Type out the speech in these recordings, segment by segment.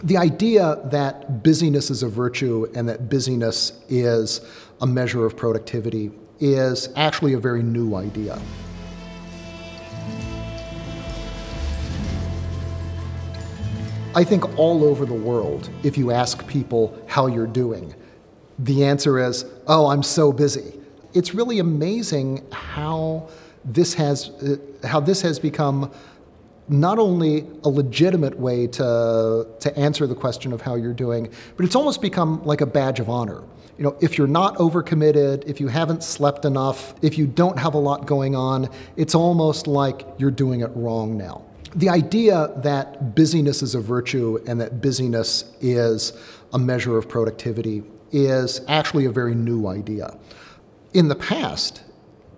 The idea that busyness is a virtue and that busyness is a measure of productivity is actually a very new idea. I think all over the world, if you ask people how you're doing, the answer is, oh, I'm so busy. It's really amazing how this has become not only a legitimate way to answer the question of how you're doing, but it's almost become like a badge of honor. You know, if you're not overcommitted, if you haven't slept enough, if you don't have a lot going on, it's almost like you're doing it wrong now. The idea that busyness is a virtue and that busyness is a measure of productivity is actually a very new idea. In the past,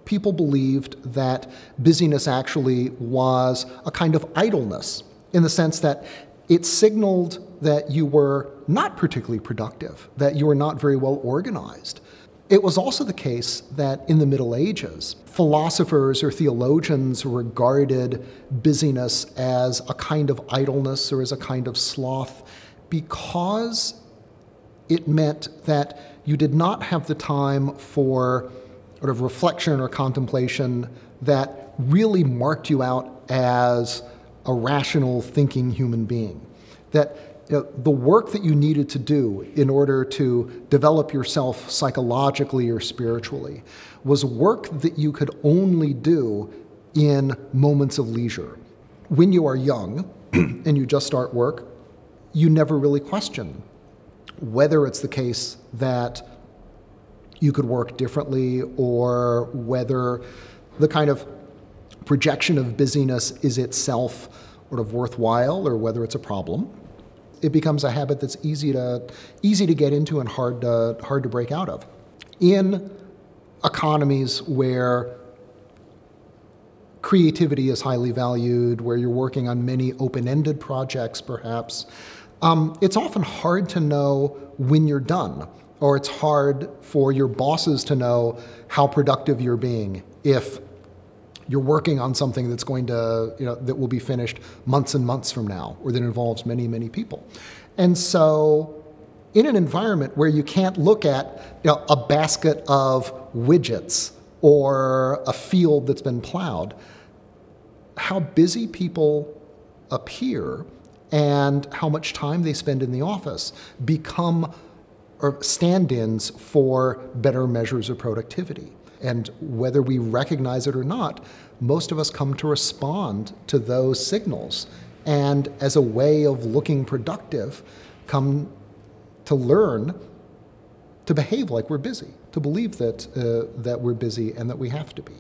people believed that busyness actually was a kind of idleness, in the sense that it signaled that you were not particularly productive, that you were not very well organized. It was also the case that in the Middle Ages, philosophers or theologians regarded busyness as a kind of idleness or as a kind of sloth because it meant that you did not have the time for sort of reflection or contemplation that really marked you out as a rational, thinking human being. That the work that you needed to do in order to develop yourself psychologically or spiritually was work that you could only do in moments of leisure. When you are young and you just start work, you never really question whether it's the case that you could work differently or whether the kind of projection of busyness is itself sort of worthwhile or whether it's a problem. It becomes a habit that's easy to get into and hard to break out of. In economies where creativity is highly valued, where you're working on many open-ended projects perhaps, it's often hard to know when you're done, or it's hard for your bosses to know how productive you're being if you're working on something that's going to, that will be finished months and months from now, or that involves many, many people. And so in an environment where you can't look at a basket of widgets or a field that's been plowed, how busy people appear and how much time they spend in the office become stand-ins for better measures of productivity. And whether we recognize it or not, most of us come to respond to those signals. And as a way of looking productive, come to learn to behave like we're busy, to believe that we're busy and that we have to be.